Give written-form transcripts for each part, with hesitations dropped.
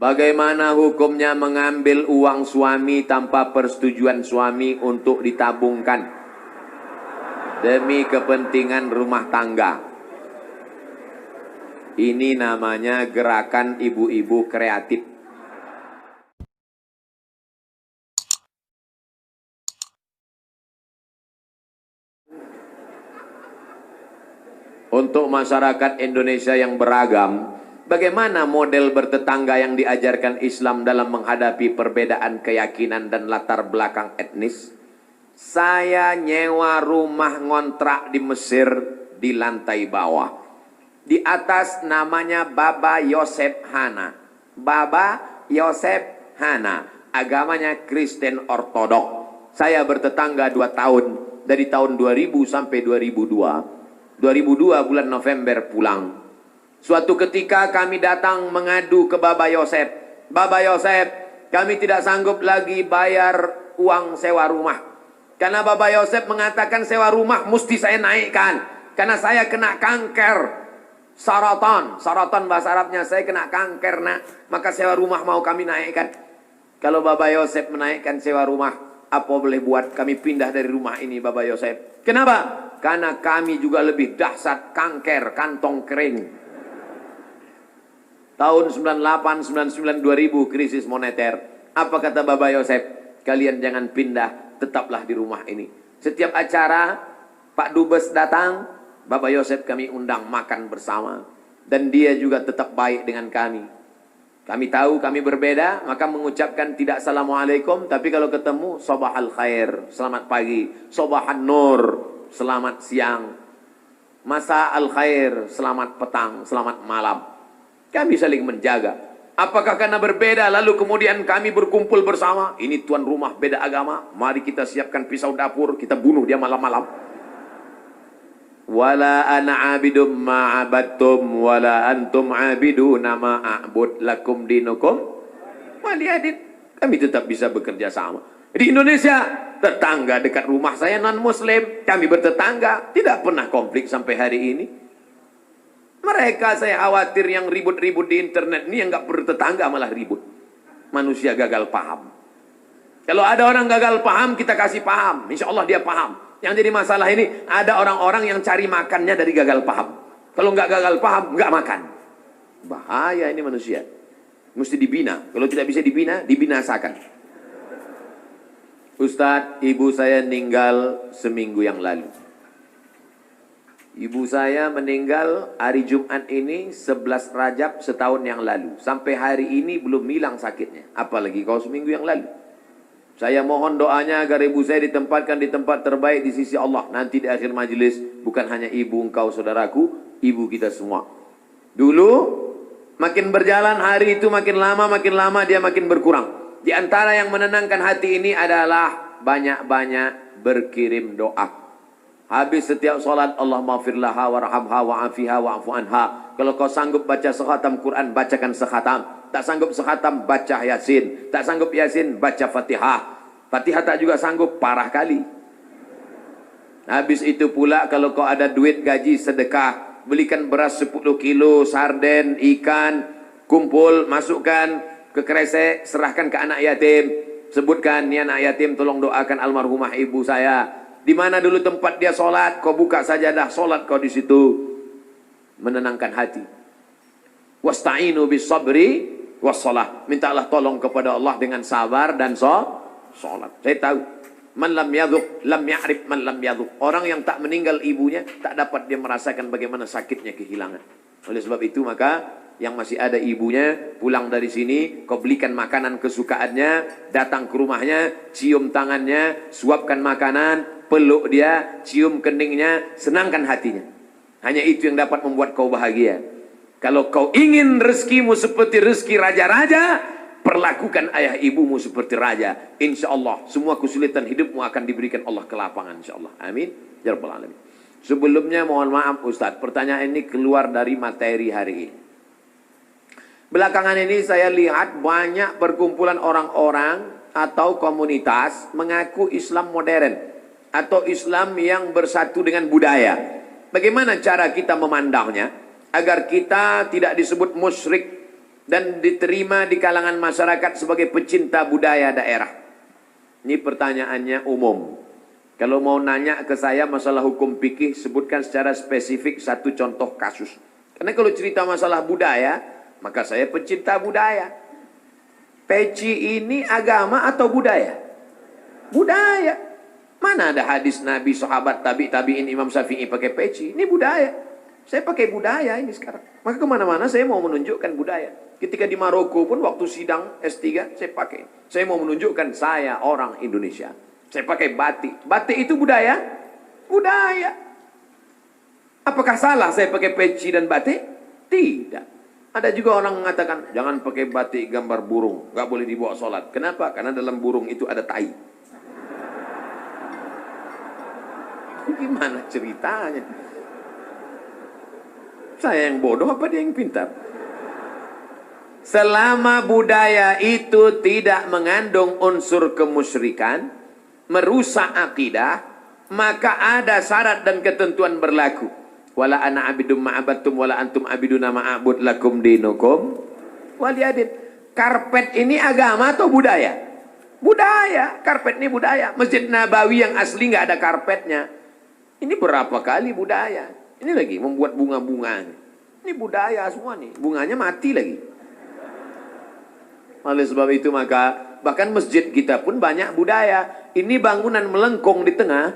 Bagaimana hukumnya mengambil uang suami tanpa persetujuan suami untuk ditabungkan demi kepentingan rumah tangga? Ini namanya gerakan ibu-ibu kreatif. Untuk masyarakat Indonesia yang beragam, bagaimana model bertetangga yang diajarkan Islam dalam menghadapi perbedaan keyakinan dan latar belakang etnis? Saya nyewa rumah ngontrak di Mesir di lantai bawah. Di atas namanya Baba Yosef Hana. Baba Yosef Hana, agamanya Kristen Ortodok. Saya bertetangga 2 tahun, dari tahun 2000 sampai 2002. 2002 bulan November pulang. Suatu ketika kami datang mengadu ke Baba Yosef. Baba Yosef, kami tidak sanggup lagi bayar uang sewa rumah. Karena Baba Yosef mengatakan sewa rumah mesti saya naikkan. Karena saya kena kanker. Saratan. Saratan bahasa Arabnya, saya kena kanker nak. Maka sewa rumah mau kami naikkan. Kalau Baba Yosef menaikkan sewa rumah, apa boleh buat? Kami pindah dari rumah ini Baba Yosef. Kenapa? Karena kami juga lebih dahsyat kanker kantong kering. Tahun 98, 99, 2000 krisis moneter. Apa kata Baba Yosef? Kalian jangan pindah, tetaplah di rumah ini. Setiap acara Pak Dubes datang, Baba Yosef kami undang makan bersama. Dan dia juga tetap baik dengan kami. Kami tahu kami berbeda, maka mengucapkan tidak assalamualaikum, tapi kalau ketemu sabahal khair, selamat pagi, sabahan nur, selamat siang, masa al khair, selamat petang, selamat malam. Kami saling menjaga. Apakah karena berbeda lalu kemudian kami berkumpul bersama? Ini tuan rumah beda agama, mari kita siapkan pisau dapur, kita bunuh dia malam-malam. Wala ana abidum ma'abadtum wala antum abiduna ma'abud lakum dinukum waliyadin. Kami tetap bisa bekerja sama. Di Indonesia, tetangga dekat rumah saya non-muslim, kami bertetangga, tidak pernah konflik sampai hari ini. Mereka saya khawatir yang ribut-ribut di internet ini yang nggak bertetangga malah ribut. Manusia gagal paham. Kalau ada orang gagal paham, kita kasih paham. Insya Allah dia paham. Yang jadi masalah ini, ada orang-orang yang cari makannya dari gagal paham. Kalau nggak gagal paham, nggak makan. Bahaya ini manusia. Mesti dibina. Kalau tidak bisa dibina, dibinasakan. Ustadz, ibu saya meninggal seminggu yang lalu. Ibu saya meninggal hari Jumat ini 11 Rajab setahun yang lalu. Sampai hari ini belum hilang sakitnya. Apalagi kalau seminggu yang lalu. Saya mohon doanya agar ibu saya ditempatkan di tempat terbaik di sisi Allah. Nanti di akhir majelis, bukan hanya ibu engkau saudaraku, ibu kita semua. Dulu, makin berjalan hari itu makin lama dia makin berkurang. Di antara yang menenangkan hati ini adalah banyak-banyak berkirim doa. Habis setiap solat, Allah maghfirlaha warhamha wa'afiha wa'afu anha. Kalau kau sanggup baca sekhatam Quran, bacakan sekhatam. Tak sanggup sekhatam, baca Yasin. Tak sanggup Yasin, baca Fatihah. Fatihah tak juga sanggup, parah kali. Habis itu pula kalau kau ada duit gaji sedekah, belikan beras 10 kilo, sarden, ikan, kumpul, masukkan ke kresek, serahkan ke anak yatim. Sebutkan, ni anak yatim tolong doakan almarhumah ibu saya. Di mana dulu tempat dia solat, kau buka sajadah solat kau di situ. Menenangkan hati. Wasta'inu bis sabri wassalah. Mintalah tolong kepada Allah dengan sabar dan salat. Saya tahu. Man lam yadhuq lam ya'rif man lam yadhuq. Orang yang tak meninggal ibunya tak dapat dia merasakan bagaimana sakitnya kehilangan. Oleh sebab itu maka yang masih ada ibunya pulang dari sini, kau belikan makanan kesukaannya, datang ke rumahnya, cium tangannya, suapkan makanan, peluk dia, cium keningnya, senangkan hatinya. Hanya itu yang dapat membuat kau bahagia. Kalau kau ingin rezekimu seperti rezeki raja-raja, perlakukan ayah ibumu seperti raja. Insya Allah semua kesulitan hidupmu akan diberikan Allah kelapangan. Insya Allah. Amin. Ya Rabbal Alamin. Sebelumnya mohon maaf Ustadz, pertanyaan ini keluar dari materi hari ini. Belakangan ini saya lihat banyak perkumpulan orang-orang atau komunitas mengaku Islam modern atau Islam yang bersatu dengan budaya. Bagaimana cara kita memandangnya agar kita tidak disebut musyrik dan diterima di kalangan masyarakat sebagai pecinta budaya daerah. Ini pertanyaannya umum. Kalau mau nanya ke saya masalah hukum fikih, sebutkan secara spesifik satu contoh kasus. Karena kalau cerita masalah budaya, maka saya pecinta budaya. Peci ini agama atau budaya? Budaya. Mana ada hadis Nabi, sahabat, tabi'in, Imam Syafi'i pakai peci? Ini budaya. Saya pakai budaya ini sekarang. Maka kemana-mana saya mau menunjukkan budaya. Ketika di Maroko pun waktu sidang S3 saya pakai. Saya mau menunjukkan saya orang Indonesia. Saya pakai batik. Batik itu budaya? Budaya. Apakah salah saya pakai peci dan batik? Tidak. Ada juga orang mengatakan, jangan pakai batik gambar burung. Nggak boleh dibawa sholat. Kenapa? Karena dalam burung itu ada tai. Gimana ceritanya? Saya yang bodoh apa dia yang pintar? Selama budaya itu tidak mengandung unsur kemusyrikan, merusak akidah, maka ada syarat dan ketentuan berlaku. Wala ana abidum ma'abattum wala antum abiduna ma'abud lakum dinukum waliyadin. Karpet ini agama atau budaya? Budaya. Karpet ini budaya. Masjid Nabawi yang asli nggak ada karpetnya. Ini berapa kali budaya? Ini lagi membuat bunga-bunga. Ini budaya semua nih. Bunganya mati lagi. Oleh sebab itu maka bahkan masjid kita pun banyak budaya. Ini bangunan melengkung di tengah.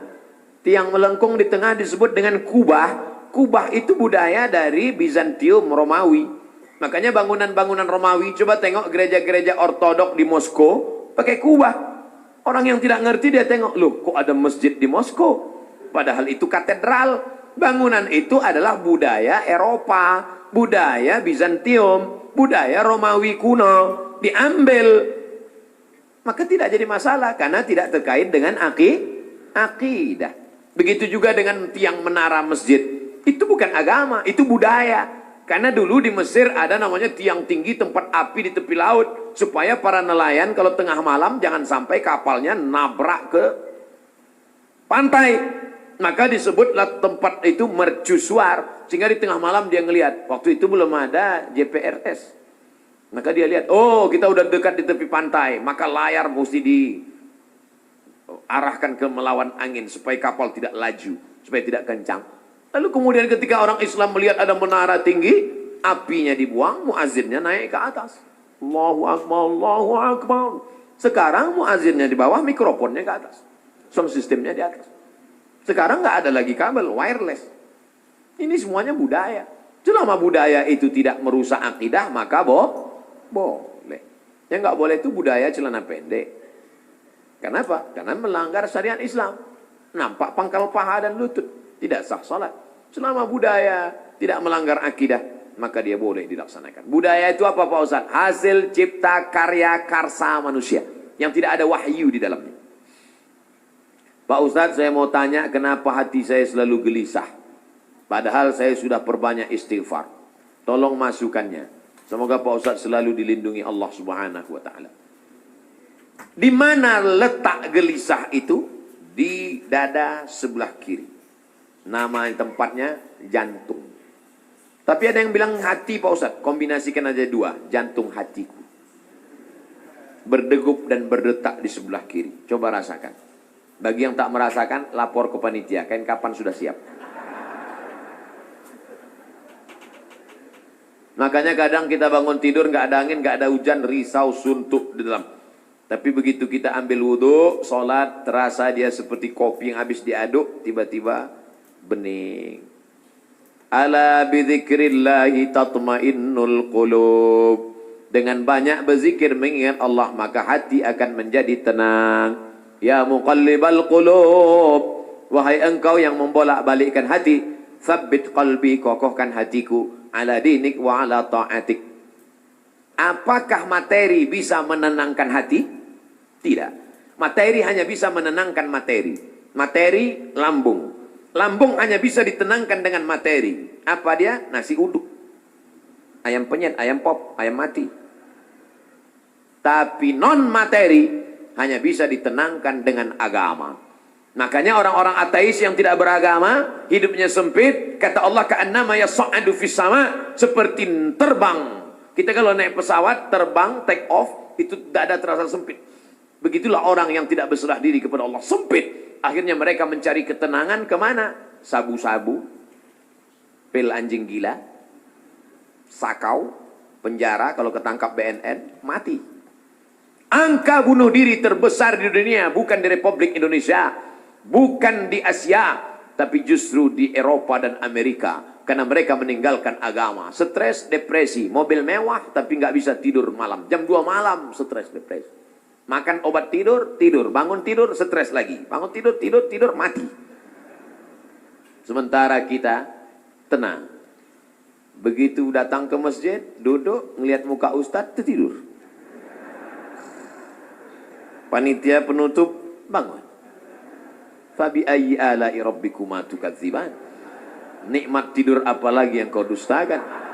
Tiang melengkung di tengah disebut dengan kubah. Kubah itu budaya dari Bizantium, Romawi. Makanya bangunan-bangunan Romawi, coba tengok gereja-gereja ortodok di Moskow pakai kubah. Orang yang tidak ngerti dia tengok, loh kok ada masjid di Moskow? Padahal itu katedral. Bangunan itu adalah budaya Eropa, budaya Bizantium, budaya Romawi kuno. Diambil, maka tidak jadi masalah karena tidak terkait dengan akidah. Begitu juga dengan tiang menara masjid, itu bukan agama, itu budaya. Karena dulu di Mesir ada namanya tiang tinggi tempat api di tepi laut, supaya para nelayan kalau tengah malam jangan sampai kapalnya nabrak ke pantai. Maka disebutlah tempat itu mercusuar, sehingga di tengah malam dia ngelihat. Waktu itu belum ada GPRS. Maka dia lihat, oh kita udah dekat di tepi pantai, maka layar mesti diarahkan ke melawan angin supaya kapal tidak laju, supaya tidak kencang. Lalu kemudian ketika orang Islam melihat ada menara tinggi, apinya dibuang, muazzinnya naik ke atas. Allahu Akbar, Allahu Akbar. Sekarang muazzinnya di bawah, mikrofonnya ke atas. Sound systemnya di atas. Sekarang nggak ada lagi kabel, wireless. Ini semuanya budaya. Selama budaya itu tidak merusak akidah, maka boleh. Yang nggak boleh itu budaya celana pendek. Kenapa? Karena melanggar syariat Islam. Nampak pangkal paha dan lutut. Tidak sah salat. Selama budaya tidak melanggar akidah, maka dia boleh dilaksanakan. Budaya itu apa Pak Ustaz? Hasil cipta karya karsa manusia. Yang tidak ada wahyu di dalamnya. Pak Ustaz, saya mau tanya kenapa hati saya selalu gelisah? Padahal saya sudah perbanyak istighfar. Tolong masukannya. Semoga Pak Ustaz selalu dilindungi Allah Subhanahu wa Ta'ala. Di mana letak gelisah itu? Di dada sebelah kiri. Nama tempatnya jantung. Tapi ada yang bilang hati Pak Ustaz. Kombinasikan aja dua. Jantung hatiku. Berdegup dan berdetak di sebelah kiri. Coba rasakan. Bagi yang tak merasakan, lapor ke panitia. Kain kapan sudah siap. Makanya kadang kita bangun tidur nggak ada angin, nggak ada hujan, risau, suntuk di dalam. Tapi begitu kita ambil wudhu, sholat, terasa dia seperti kopi yang habis diaduk, tiba-tiba bening. Ala bidzikrillahi tatmainnul qulub. Dengan banyak berzikir mengingat Allah, maka hati akan menjadi tenang. Ya muqallibal qulub, wahai engkau yang membolak-balikkan hati, tsabbit qalbi, kokohkan hatiku, ala dinik wa ala ta'atik. Apakah materi bisa menenangkan hati? Tidak. Materi hanya bisa menenangkan materi. Materi lambung. Lambung hanya bisa ditenangkan dengan materi. Apa dia? Nasi uduk. Ayam penyet, ayam pop, ayam mati. Tapi non materi hanya bisa ditenangkan dengan agama. Makanya orang-orang ateis yang tidak beragama, hidupnya sempit, kata Allah ka'annama yas'adu fis sama, seperti terbang Kita kalau naik pesawat, terbang, take off, itu dada terasa sempit. Begitulah orang yang tidak berserah diri kepada Allah. Sempit. Akhirnya mereka mencari ketenangan kemana? Sabu-sabu, pil anjing gila, sakau, penjara, kalau ketangkap BNN, mati. Angka bunuh diri terbesar di dunia, bukan di Republik Indonesia, bukan di Asia, tapi justru di Eropa dan Amerika. Karena mereka meninggalkan agama. Stres, depresi, mobil mewah tapi nggak bisa tidur malam. Jam 2 malam stres, depresi. Makan obat tidur, tidur. Bangun tidur, stres lagi. Bangun tidur, tidur, mati. Sementara kita tenang. Begitu datang ke masjid, duduk, ngelihat muka ustadz, tidur. Panitia penutup, bangun. Fabi ayyi ala'i rabbikuma tukadziban. Nikmat tidur apalagi yang kau dustakan.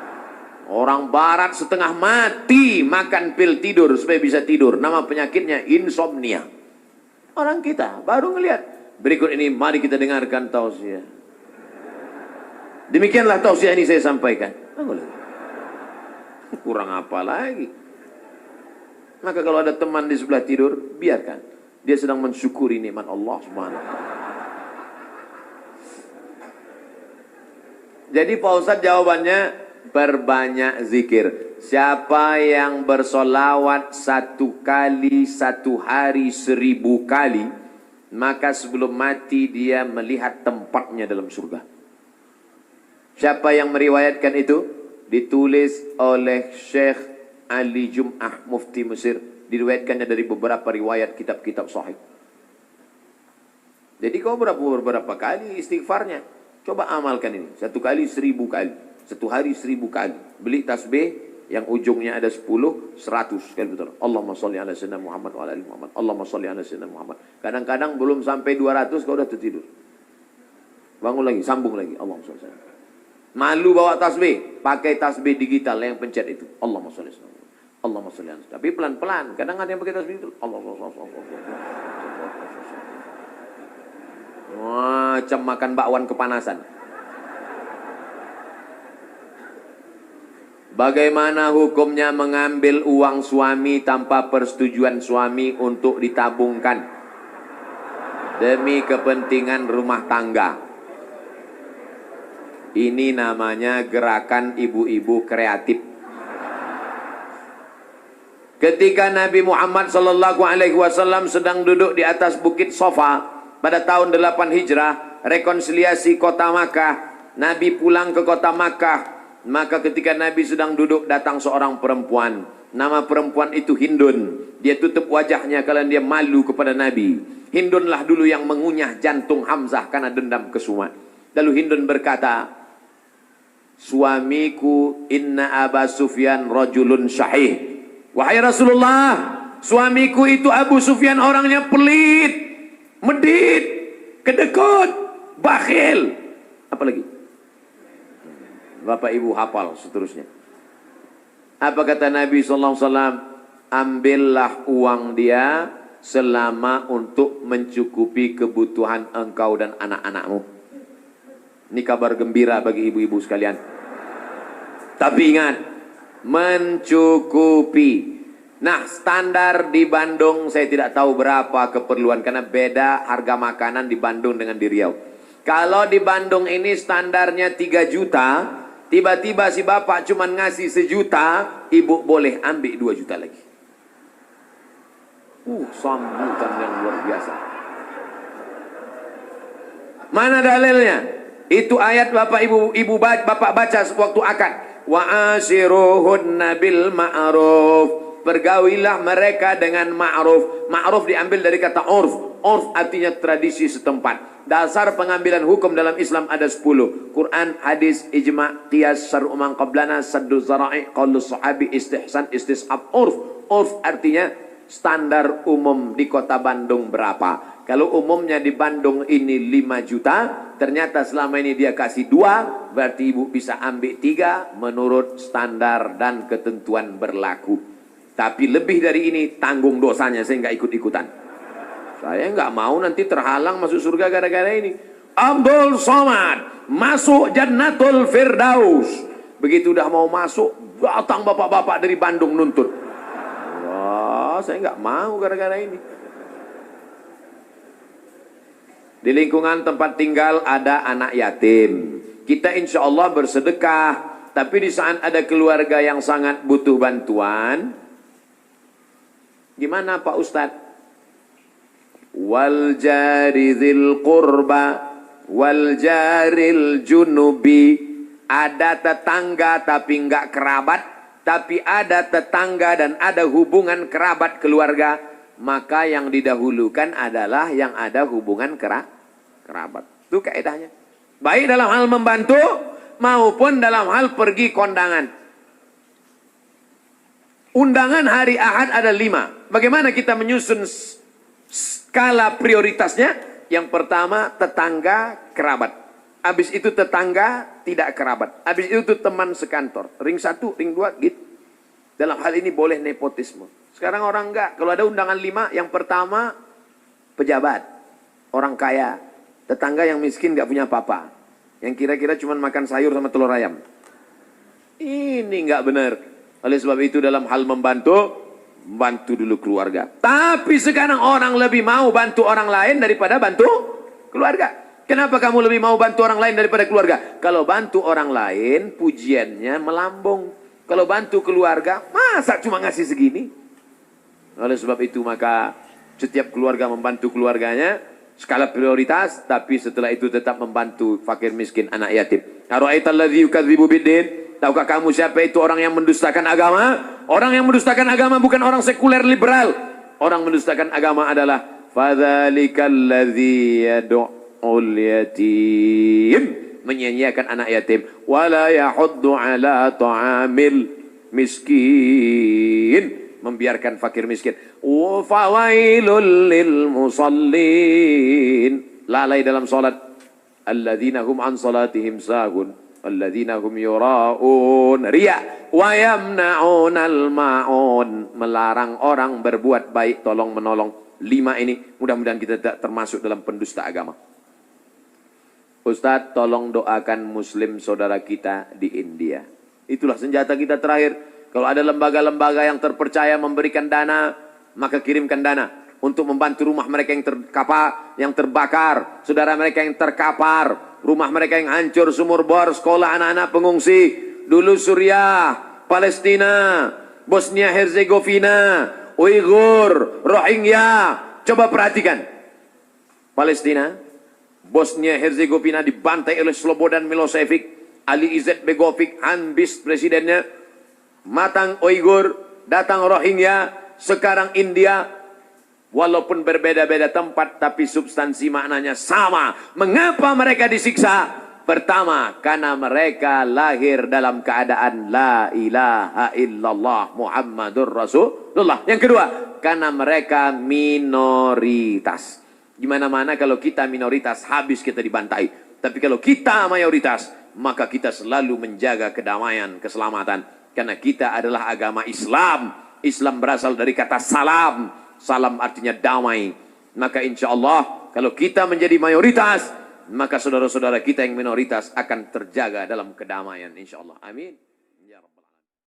Orang barat setengah mati makan pil tidur supaya bisa tidur. Nama penyakitnya insomnia. Orang kita baru ngelihat. Berikut ini mari kita dengarkan tausiah. Demikianlah tausiah ini saya sampaikan. Kurang apa lagi? Maka kalau ada teman di sebelah tidur, biarkan. Dia sedang mensyukuri nikmat Allah Subhanahu wa ta'ala. Jadi Pak Ustadz jawabannya, perbanyak zikir. Siapa yang bersolawat 1 kali 1 hari 1000 kali, maka sebelum mati dia melihat tempatnya dalam surga. Siapa yang meriwayatkan itu? Ditulis oleh Syekh Ali Jum'ah, Mufti Mesir. Diriwayatkannya dari beberapa riwayat kitab-kitab sahih. Jadi kau berapa kali istighfarnya? Coba amalkan ini. 1 kali 1000 kali. 1 hari 1000 kali. Beli tasbih yang ujungnya ada 10, 100 kali betul. Allahumma sholli ala sayyidina Muhammad wa ala ali Muhammad. Allahumma sholli ala sayyidina Muhammad. Kadang-kadang belum sampai 200 kau udah tertidur. Bangun lagi, sambung lagi. Allahumma sholli ala. Malu bawa tasbih, pakai tasbih digital yang pencet itu. Allahumma sholli ala. Allahumma sholli ala. Tapi pelan-pelan. Kadang ada yang pakai tasbih itu. Allahumma sholli. Macam makan bakwan kepanasan. Bagaimana hukumnya mengambil uang suami tanpa persetujuan suami untuk ditabungkan demi kepentingan rumah tangga? Ini namanya gerakan ibu-ibu kreatif. Ketika Nabi Muhammad SAW sedang duduk di atas bukit Sofa pada tahun 8 Hijrah, rekonsiliasi kota Makkah, Nabi pulang ke kota Makkah. Maka ketika Nabi sedang duduk, datang seorang perempuan. Nama perempuan itu Hindun. Dia tutup wajahnya karena dia malu kepada Nabi. Hindunlah dulu yang mengunyah jantung Hamzah karena dendam kesumat. Lalu Hindun berkata, suamiku inna Aba Sufyan rajulun syahih. Wahai Rasulullah, suamiku itu Abu Sufyan orangnya pelit, medit, kedekut, bakhil. Apa lagi? Bapak Ibu hafal seterusnya. Apa kata Nabi SAW? Ambillah uang dia selama untuk mencukupi kebutuhan engkau dan anak-anakmu. Ini kabar gembira bagi ibu-ibu sekalian. Tapi ingat, mencukupi. Nah, standar di Bandung saya tidak tahu berapa keperluan karena beda harga makanan di Bandung dengan di Riau. Kalau di Bandung ini standarnya 3 juta, tiba-tiba si bapak cuma ngasih 1 juta, ibu boleh ambil 2 juta lagi. Sambutan yang luar biasa. Mana dalilnya? Itu ayat bapak bapak baca waktu akad. Wa ashiruhunna bil ma'ruf. Pergaulilah mereka dengan ma'ruf. Ma'ruf diambil dari kata urf. Urf artinya tradisi setempat. Dasar pengambilan hukum dalam Islam ada 10. Quran, hadis, ijma', qiyas, syar'u man qablana, saddu zara'i, qaulu sahabi, istihsan, istishab, urf. Urf artinya standar umum di kota Bandung berapa. Kalau umumnya di Bandung ini 5 juta, ternyata selama ini dia kasih 2, berarti ibu bisa ambil 3 menurut standar dan ketentuan berlaku. Tapi lebih dari ini tanggung dosanya, saya nggak ikut-ikutan. Saya nggak mau nanti terhalang masuk surga gara-gara ini. Abdul Somad masuk Jannatul Firdaus Begitu udah mau masuk, datang bapak-bapak dari Bandung nuntut. Wah, saya nggak mau gara-gara ini. Di lingkungan tempat tinggal ada anak yatim. Kita insya Allah bersedekah. Tapi di saat ada keluarga yang sangat butuh bantuan, gimana Pak Ustadz? Wal jari dzil qurba wal jaril junubi. Ada tetangga tapi enggak kerabat, tapi ada tetangga dan ada hubungan kerabat keluarga, maka yang didahulukan adalah yang ada hubungan kerabat. Itu kaedahnya. Baik dalam hal membantu maupun dalam hal pergi kondangan. Undangan hari Ahad ada 5. Bagaimana kita menyusun skala prioritasnya? Yang pertama tetangga kerabat. Habis itu tetangga tidak kerabat. Habis itu teman sekantor. Ring 1, ring 2 gitu. Dalam hal ini boleh nepotisme. Sekarang orang enggak. Kalau ada undangan 5, yang pertama pejabat, orang kaya, tetangga yang miskin enggak punya apa-apa, yang kira-kira cuma makan sayur sama telur ayam. Ini enggak benar. Oleh sebab itu dalam hal bantu dulu keluarga. Tapi sekarang orang lebih mau bantu orang lain daripada bantu keluarga. Kenapa kamu lebih mau bantu orang lain daripada keluarga? Kalau bantu orang lain, pujiannya melambung. Kalau bantu keluarga, masa cuma ngasih segini? Oleh sebab itu maka setiap keluarga membantu keluarganya, skala prioritas, tapi setelah itu tetap membantu fakir miskin, anak yatim. Ara'aital ladzi yukadzibu biddin? Tahukah kamu siapa itu orang yang mendustakan agama? Orang yang mendustakan agama bukan orang sekuler liberal. Orang mendustakan agama adalah fadzalikal ladzi yad'u yatim, menyanyiakan anak yatim, wala yahuddu ala ta'amil miskin, membiarkan fakir miskin. Wa fawailul lil musallin, lalai dalam salat. Alladzina hum an salatihim sahun alladzina hum yura'un, riya, wa yamna'unal ma'un, melarang orang berbuat baik, tolong menolong. 5 ini mudah-mudahan kita tidak termasuk dalam pendusta agama. Ustadz, tolong doakan muslim saudara kita di India. Itulah senjata kita terakhir. Kalau ada lembaga-lembaga yang terpercaya memberikan dana, maka kirimkan dana untuk membantu rumah mereka yang yang terbakar, saudara mereka yang terkapar, rumah mereka yang hancur, sumur bor, sekolah anak-anak pengungsi. Dulu Suriah, Palestina, Bosnia Herzegovina, Uighur, Rohingya. Coba perhatikan. Palestina, Bosnia Herzegovina dibantai oleh Slobodan Milosevic, Ali Izzet Begovic, Hanbis presidennya, matang Uighur, datang Rohingya, sekarang India. Walaupun berbeda-beda tempat, tapi substansi maknanya sama. Mengapa mereka disiksa? Pertama, karena mereka lahir dalam keadaan la ilaha illallah Muhammadur Rasulullah. Yang kedua, karena mereka minoritas. Gimana-mana kalau kita minoritas, habis kita dibantai. Tapi kalau kita mayoritas, maka kita selalu menjaga kedamaian, keselamatan. Karena kita adalah agama Islam. Islam berasal dari kata salam. Salam artinya damai. Maka insya Allah, kalau kita menjadi mayoritas, maka saudara-saudara kita yang minoritas akan terjaga dalam kedamaian. Insya Allah. Amin.